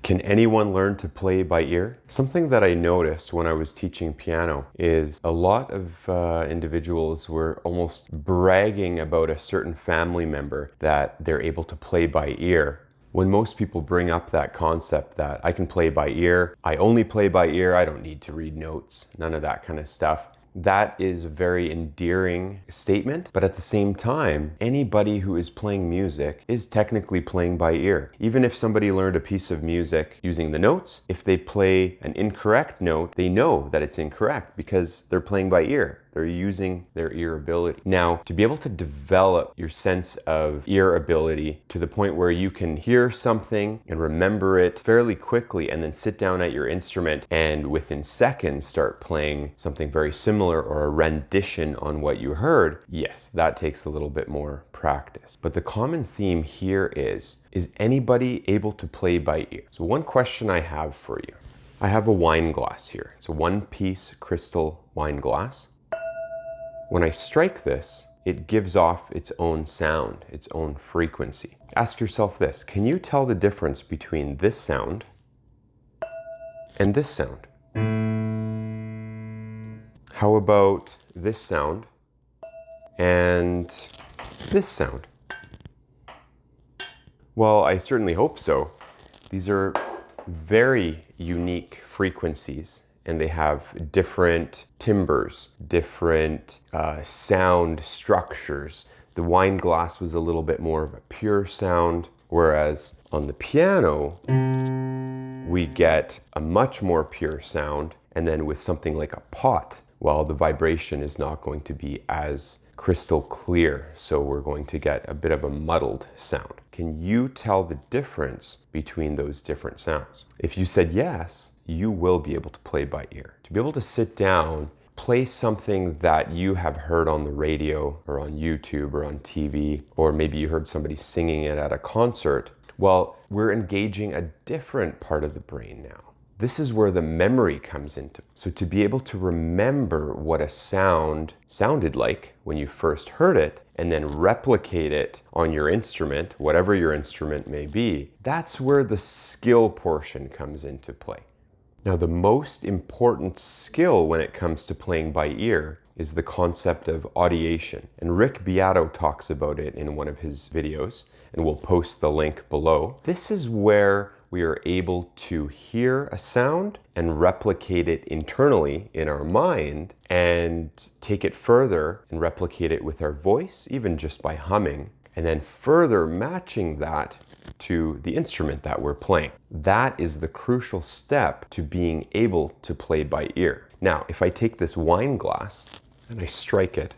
Can anyone learn to play by ear? Something that I noticed when I was teaching piano is a lot of individuals were almost bragging about a certain family member that they're able to play by ear. When most people bring up that concept that I can play by ear, I only play by ear, I don't need to read notes, none of that kind of stuff. That is a very endearing statement, but at the same time, anybody who is playing music is technically playing by ear. Even if somebody learned a piece of music using the notes, if they play an incorrect note, they know that it's incorrect because they're playing by ear. They're using their ear ability. Now, to be able to develop your sense of ear ability to the point where you can hear something and remember it fairly quickly and then sit down at your instrument and within seconds start playing something very similar or a rendition on what you heard, yes, that takes a little bit more practice. But the common theme here is anybody able to play by ear? So one question I have for you. I have a wine glass here. It's a one-piece crystal wine glass. When I strike this, it gives off its own sound, its own frequency. Ask yourself this, can you tell the difference between this sound and this sound? How about this sound and this sound? Well, I certainly hope so. These are very unique frequencies and they have different timbres, different sound structures. The wine glass was a little bit more of a pure sound, whereas on the piano, we get a much more pure sound, and then with something like a pot, well, the vibration is not going to be as crystal clear, so we're going to get a bit of a muddled sound. Can you tell the difference between those different sounds? If you said yes, you will be able to play by ear. To be able to sit down, play something that you have heard on the radio or on YouTube or on TV, or maybe you heard somebody singing it at a concert, well, we're engaging a different part of the brain now. This is where the memory comes into. So to be able to remember what a sound sounded like when you first heard it and then replicate it on your instrument, whatever your instrument may be, that's where the skill portion comes into play. Now, the most important skill when it comes to playing by ear is the concept of audiation. And Rick Beato talks about it in one of his videos, and we'll post the link below. This is where we are able to hear a sound and replicate it internally in our mind and take it further and replicate it with our voice, even just by humming, and then further matching that to the instrument that we're playing. That is the crucial step to being able to play by ear. Now, if I take this wine glass and I strike it,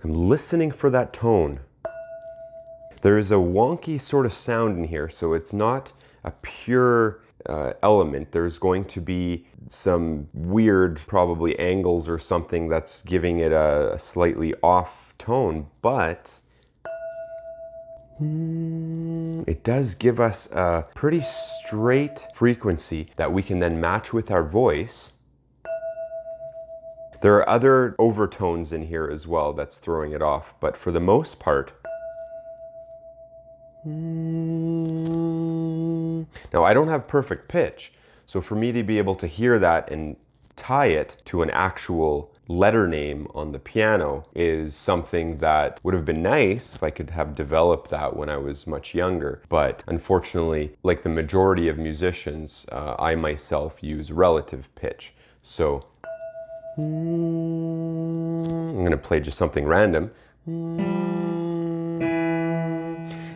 I'm listening for that tone. There is a wonky sort of sound in here, so it's not a pure element. There's going to be some weird, probably angles or something that's giving it a slightly off tone, but it does give us a pretty straight frequency that we can then match with our voice. There are other overtones in here as well that's throwing it off, but for the most part, now I don't have perfect pitch, so for me to be able to hear that and tie it to an actual letter name on the piano is something that would have been nice if I could have developed that when I was much younger. But unfortunately, like the majority of musicians, I myself use relative pitch. So I'm going to play just something random.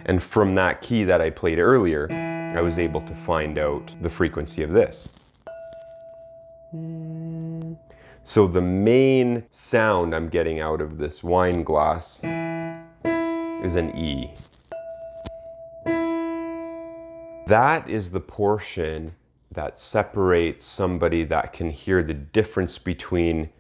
And from that key that I played earlier, I was able to find out the frequency of this. So the main sound I'm getting out of this wine glass is an E. That is the portion that separates somebody that can hear the difference between,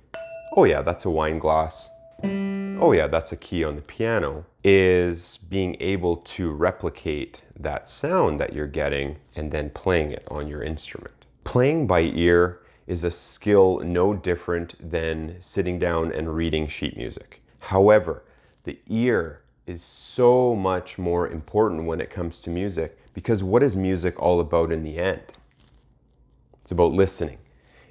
oh yeah, that's a wine glass. Oh yeah, that's a key on the piano, is being able to replicate that sound that you're getting and then playing it on your instrument. Playing by ear is a skill no different than sitting down and reading sheet music. However, the ear is so much more important when it comes to music, because what is music all about in the end? It's about listening.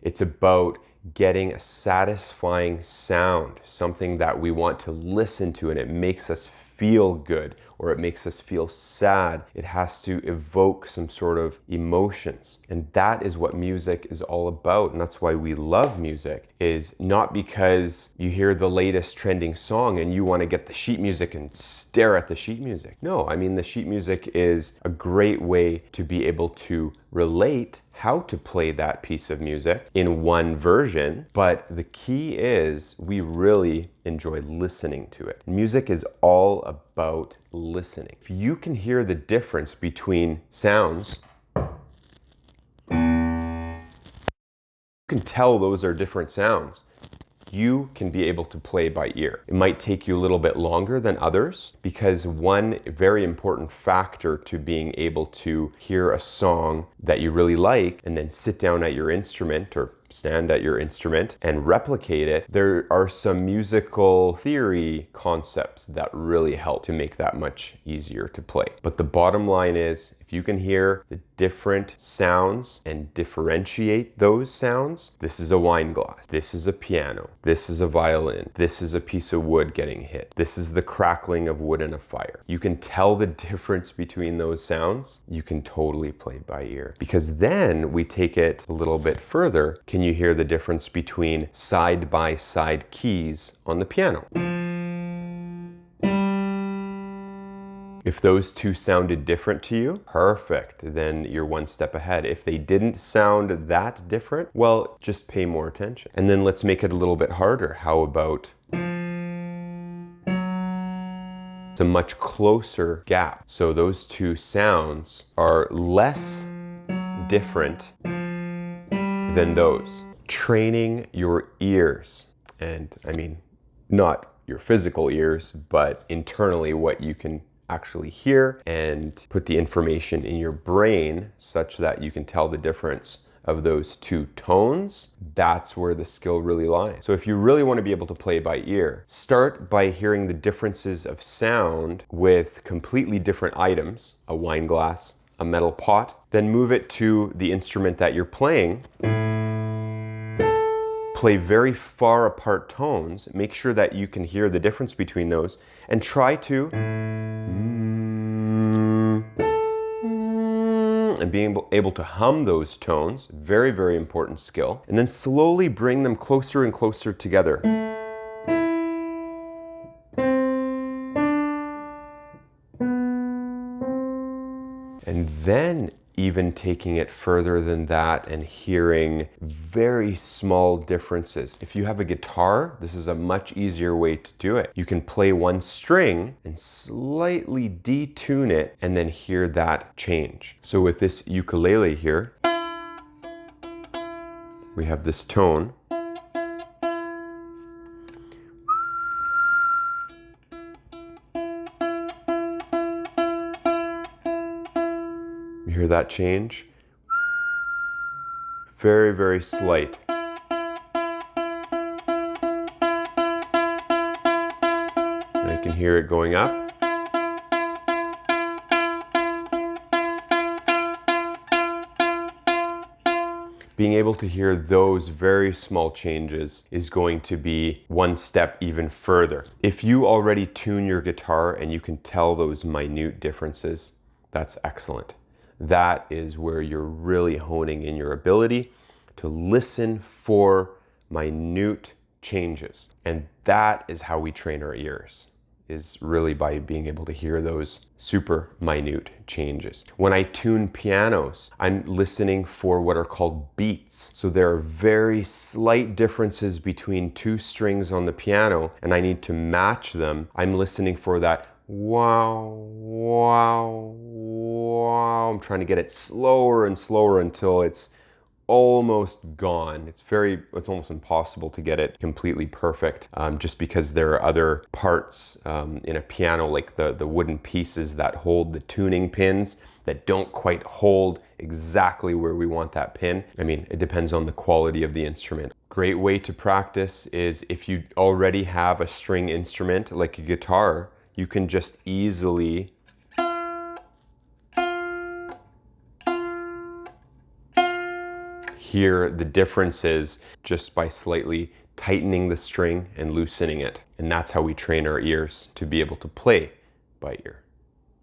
It's about getting a satisfying sound, something that we want to listen to and it makes us feel good or it makes us feel sad. It has to evoke some sort of emotions. And that is what music is all about. And that's why we love music, is not because you hear the latest trending song and you want to get the sheet music and stare at the sheet music. No, I mean, the sheet music is a great way to be able to relate how to play that piece of music in one version, but the key is we really enjoy listening to it. Music is all about listening. If you can hear the difference between sounds, you can tell those are different sounds. You can be able to play by ear. It might take you a little bit longer than others, because one very important factor to being able to hear a song that you really like and then sit down at your instrument or stand at your instrument and replicate it, there are some musical theory concepts that really help to make that much easier to play. But the bottom line is, if you can hear the different sounds and differentiate those sounds, this is a wine glass, this is a piano, this is a violin, this is a piece of wood getting hit, this is the crackling of wood in a fire. You can tell the difference between those sounds, you can totally play by ear. Because then we take it a little bit further. Can you hear the difference between side-by-side keys on the piano? If those two sounded different to you, perfect, then you're one step ahead. If they didn't sound that different, well, just pay more attention. And then let's make it a little bit harder. How about it's a much closer gap? So those two sounds are less different than those. Training your ears, and I mean, not your physical ears, but internally what you can actually hear, and put the information in your brain such that you can tell the difference of those two tones. That's where the skill really lies. So if you really want to be able to play by ear, start by hearing the differences of sound with completely different items, a wine glass, a metal pot, then move it to the instrument that you're playing. Play very far apart tones, make sure that you can hear the difference between those, and try to and being able to hum those tones, very, very important skill, and then slowly bring them closer and closer together. And then even taking it further than that and hearing very small differences. If you have a guitar, this is a much easier way to do it. You can play one string and slightly detune it and then hear that change. So with this ukulele here, we have this tone. You hear that change? Very, very slight. And I can hear it going up. Being able to hear those very small changes is going to be one step even further. If you already tune your guitar and you can tell those minute differences, that's excellent. That is where you're really honing in your ability to listen for minute changes. And that is how we train our ears, is really by being able to hear those super minute changes. When I tune pianos, I'm listening for what are called beats. So there are very slight differences between two strings on the piano, and I need to match them. I'm listening for that wow, wow, wow. I'm trying to get it slower and slower until it's almost gone. It's almost impossible to get it completely perfect, just because there are other parts in a piano, like the wooden pieces that hold the tuning pins, that don't quite hold exactly where we want that pin. I mean, it depends on the quality of the instrument. Great way to practice is if you already have a string instrument like a guitar, you can just easily hear the differences just by slightly tightening the string and loosening it. And that's how we train our ears to be able to play by ear.